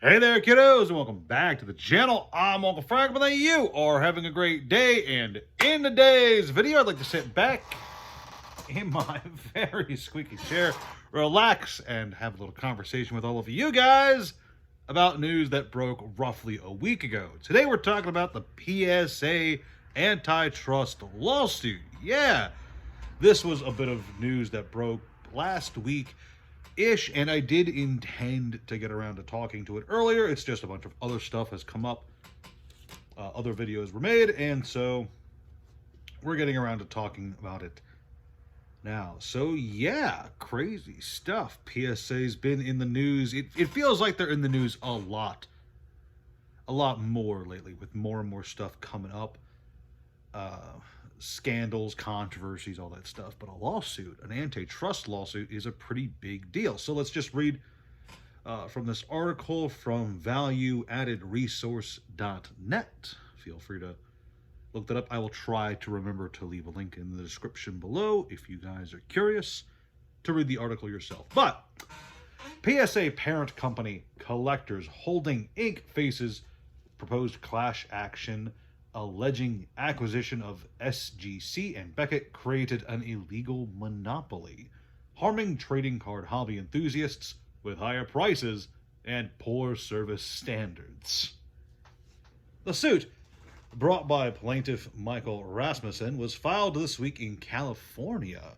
Hey there, kiddos, and welcome back to the channel. I'm Uncle Frank, but you are having a great day. And in today's video, I'd like to sit back in my very squeaky chair, relax, and have a little conversation with all of you guys about news that broke roughly a week ago. Today, we're talking about the PSA antitrust lawsuit. Yeah, this was a bit of news that broke last week ish, and I did intend to get around to talking to it earlier. It's just a bunch of other stuff has come up. Other videos were made, and so we're getting around to talking about it now. So yeah, crazy stuff. PSA's been in the news. It feels like they're in the news a lot more lately, with more and more stuff coming up. Scandals, controversies, all that stuff. But a lawsuit, an antitrust lawsuit, is a pretty big deal. So let's just read from this article from valueaddedresource.net. Feel free to look that up. I will try to remember to leave a link in the description below if you guys are curious to read the article yourself. But PSA parent company Collectors Holding Inc. faces proposed class action alleging acquisition of SGC and Beckett created an illegal monopoly, harming trading card hobby enthusiasts with higher prices and poor service standards. The suit, brought by plaintiff Michael Rasmussen, was filed this week in California,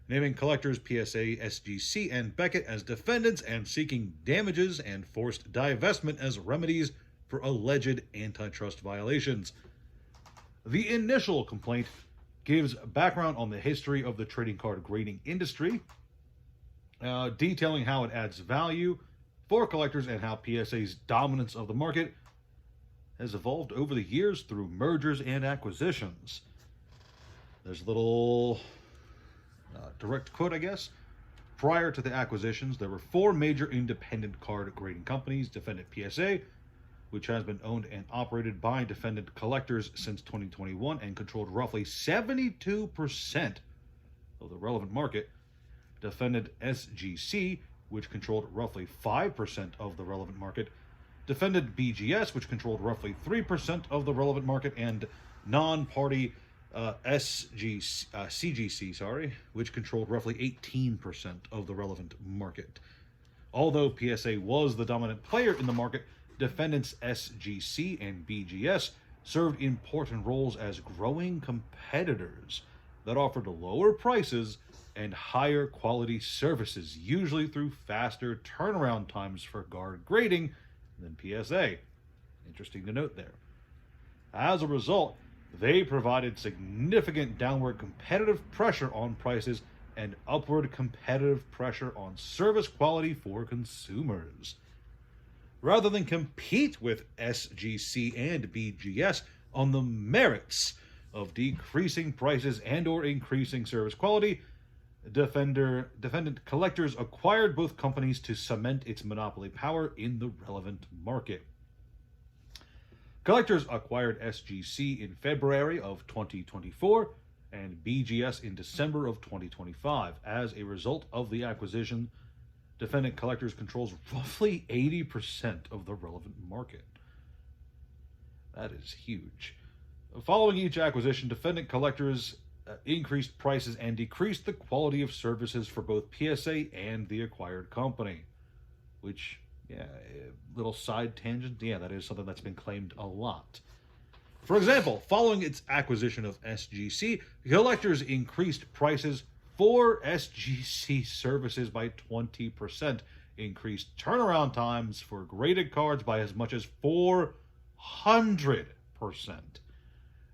naming Collectors PSA, SGC, and Beckett as defendants and seeking damages and forced divestment as remedies for alleged antitrust violations. The initial complaint gives background on the history of the trading card grading industry, detailing how it adds value for collectors and how PSA's dominance of the market has evolved over the years through mergers and acquisitions. There's a little direct quote, I guess. Prior to the acquisitions, there were 4 major independent card grading companies: Defendant PSA, which has been owned and operated by defendant Collectors since 2021 and controlled roughly 72% of the relevant market; Defendant SGC, which controlled roughly 5% of the relevant market; Defendant BGS, which controlled roughly 3% of the relevant market; and non-party CGC, which controlled roughly 18% of the relevant market. Although PSA was the dominant player in the market, defendants SGC and BGS served important roles as growing competitors that offered lower prices and higher quality services, usually through faster turnaround times for card grading than PSA. Interesting to note there. As a result, they provided significant downward competitive pressure on prices and upward competitive pressure on service quality for consumers. Rather than compete with SGC and BGS on the merits of decreasing prices and or increasing service quality, defendant Collectors acquired both companies to cement its monopoly power in the relevant market. Collectors acquired SGC in February of 2024 and BGS in December of 2025. As a result of the acquisition, defendant Collectors controls roughly 80% of the relevant market. That is huge. Following each acquisition, defendant Collectors increased prices and decreased the quality of services for both PSA and the acquired company. Which, yeah, little side tangent, yeah, that is something that's been claimed a lot. For example, following its acquisition of SGC, Collectors increased prices for SGC services by 20%, increased turnaround times for graded cards by as much as 400%,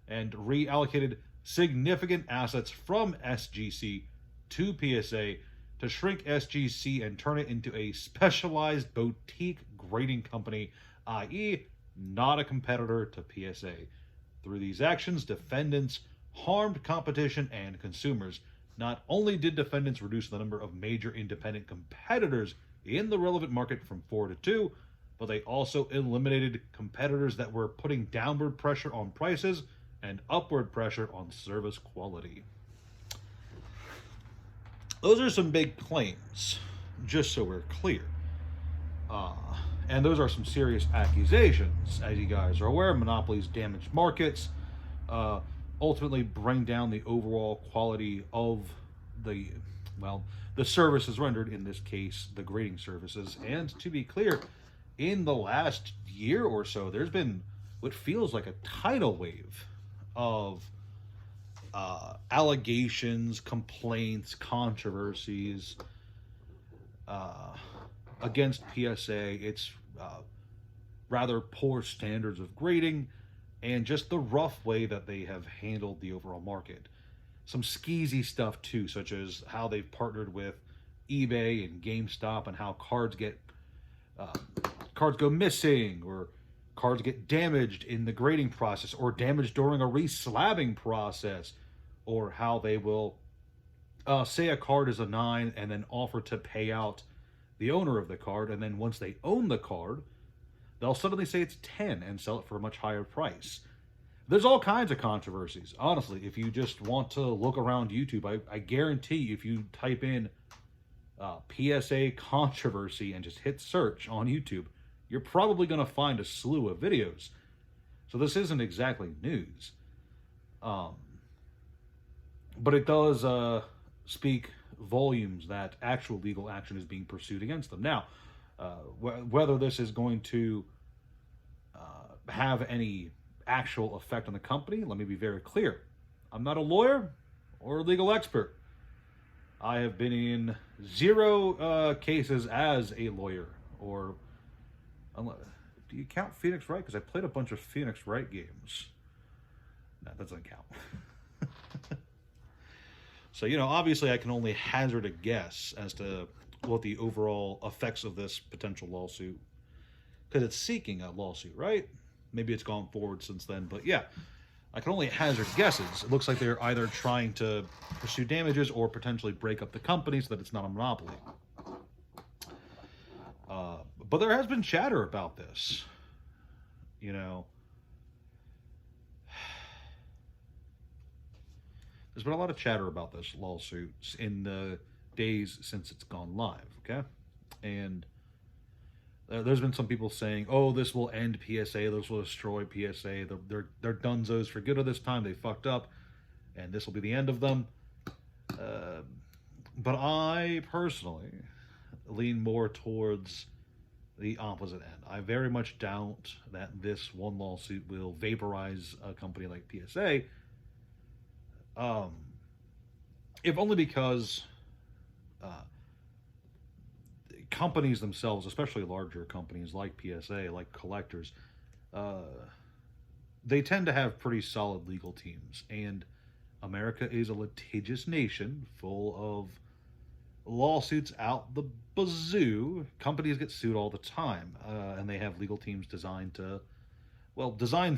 and reallocated significant assets from SGC to PSA to shrink SGC and turn it into a specialized boutique grading company, i.e., not a competitor to PSA. Through these actions, defendants harmed competition and consumers. Not only did defendants reduce the number of major independent competitors in the relevant market from 4 to 2, but they also eliminated competitors that were putting downward pressure on prices and upward pressure on service quality. Those are some big claims, just so we're clear. And those are some serious accusations. As you guys are aware, monopolies damage markets, uh, ultimately bring down the overall quality of the, well, the services rendered, in this case, the grading services. And to be clear, in the last year or so, there's been what feels like a tidal wave of allegations, complaints, controversies against PSA. It's rather poor standards of grading and just the rough way that they have handled the overall market. Some skeezy stuff too, such as how they've partnered with eBay and GameStop, and how cards go missing, or cards get damaged in the grading process, or damaged during a reslabbing process, or how they will say a card is a 9 and then offer to pay out the owner of the card, and then once they own the card, they'll suddenly say it's 10 and sell it for a much higher price. There's all kinds of controversies. Honestly, if you just want to look around YouTube, I guarantee if you type in PSA controversy and just hit search on YouTube, you're probably going to find a slew of videos. So this isn't exactly news. But it does speak volumes that actual legal action is being pursued against them. Now, whether this is going to have any actual effect on the company, let me be very clear. I'm not a lawyer or a legal expert. I have been in 0 cases as a lawyer, or do you count Phoenix Wright? Because I played a bunch of Phoenix Wright games. No, that doesn't count. So, obviously I can only hazard a guess as to what the overall effects of this potential lawsuit, because it's seeking a lawsuit, right? Maybe it's gone forward since then, but yeah, I can only hazard guesses. It looks like they're either trying to pursue damages or potentially break up the company so that it's not a monopoly. But there has been chatter about this. There's been a lot of chatter about this lawsuit in the days since it's gone live, okay? And there's been some people saying, oh, this will end PSA, this will destroy PSA, they're dunzos for good of this time, they fucked up, and this will be the end of them. But I personally lean more towards the opposite end. I very much doubt that this one lawsuit will vaporize a company like PSA, if only because companies themselves, especially larger companies like PSA, like collectors, they tend to have pretty solid legal teams. And America is a litigious nation full of lawsuits out the bazoo. Companies get sued all the time, and they have legal teams designed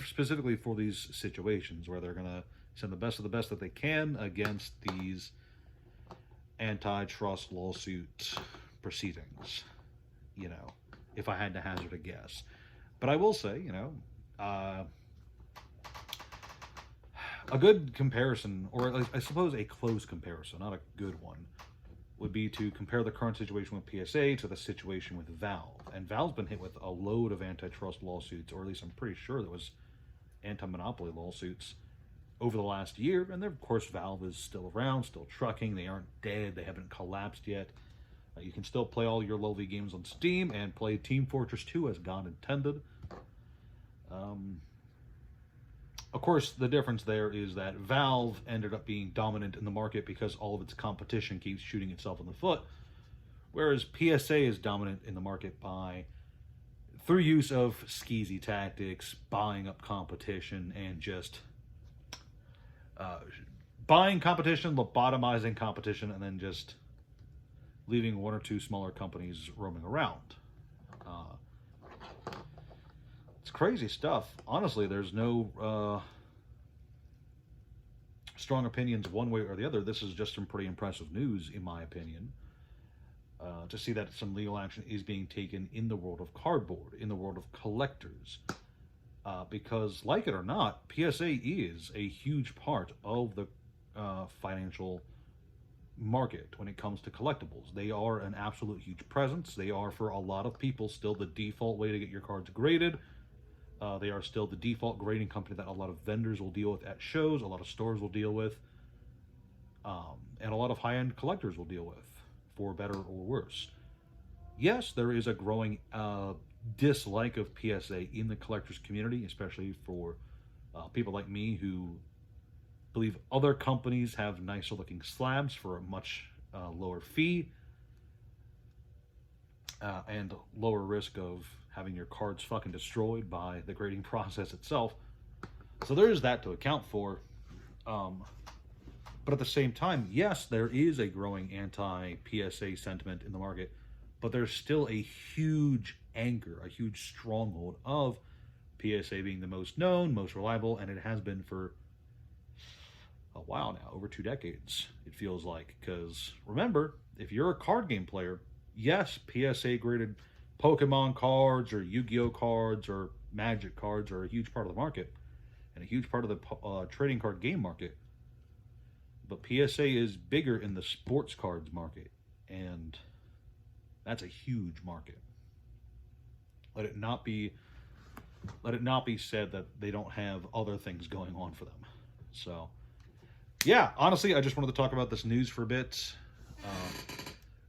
specifically for these situations where they're going to send the best of the best that they can against these antitrust lawsuit proceedings, if I had to hazard a guess. But I will say, a good comparison, or I suppose a close comparison, not a good one, would be to compare the current situation with PSA to the situation with Valve. And Valve's been hit with a load of antitrust lawsuits, or at least I'm pretty sure there was anti-monopoly lawsuits over the last year. And then, of course, Valve is still around, still trucking. They aren't dead. They haven't collapsed yet. You can still play all your lovely games on Steam and play Team Fortress 2 as God intended. Of course, the difference there is that Valve ended up being dominant in the market because all of its competition keeps shooting itself in the foot, whereas PSA is dominant in the market through use of skeezy tactics, buying up competition, and just buying competition, lobotomizing competition, and then just leaving one or two smaller companies roaming around. It's crazy stuff. Honestly, there's no strong opinions one way or the other. This is just some pretty impressive news, in my opinion, to see that some legal action is being taken in the world of cardboard, in the world of collectors. Because, like it or not, PSA is a huge part of the financial market when it comes to collectibles. They are an absolute huge presence. They are, for a lot of people, still the default way to get your cards graded. They are still the default grading company that a lot of vendors will deal with at shows, a lot of stores will deal with, and a lot of high-end collectors will deal with, for better or worse. Yes, there is a growing dislike of PSA in the collectors community, especially for people like me who believe other companies have nicer looking slabs for a much lower fee and lower risk of having your cards fucking destroyed by the grading process itself. So there is that to account for. But at the same time, yes, there is a growing anti-PSA sentiment in the market, but there's still a huge anchor, a huge stronghold of PSA being the most known, most reliable, and it has been for a while now, over 2 decades, it feels like. Because remember, if you're a card game player, yes, PSA graded Pokemon cards or Yu-Gi-Oh cards or Magic cards are a huge part of the market and a huge part of the trading card game market. But PSA is bigger in the sports cards market, and that's a huge market. Let it not be said that they don't have other things going on for them. So yeah, honestly, I just wanted to talk about this news for a bit.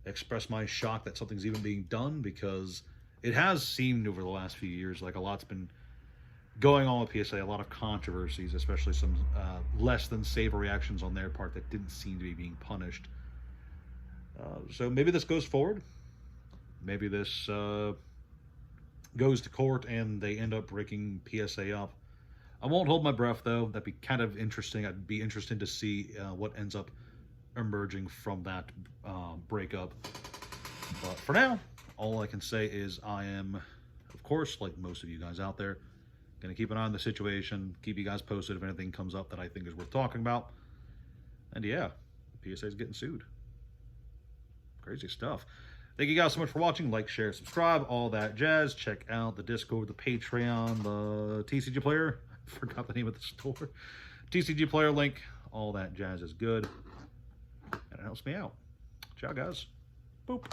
Express my shock that something's even being done, because it has seemed over the last few years like a lot's been going on with PSA, a lot of controversies, especially some less than savory actions on their part that didn't seem to be being punished. So maybe this goes forward. Maybe this goes to court and they end up breaking PSA up. I won't hold my breath, though. That'd be kind of interesting. I'd be interested to see what ends up emerging from that breakup. But for now, all I can say is I am, of course, like most of you guys out there, going to keep an eye on the situation, keep you guys posted if anything comes up that I think is worth talking about. And yeah, PSA is getting sued. Crazy stuff. Thank you guys so much for watching. Like, share, subscribe, all that jazz. Check out the Discord, the Patreon, the TCG Player. I forgot the name of the store. TCG Player link. All that jazz is good. And it helps me out. Ciao, guys. Boop.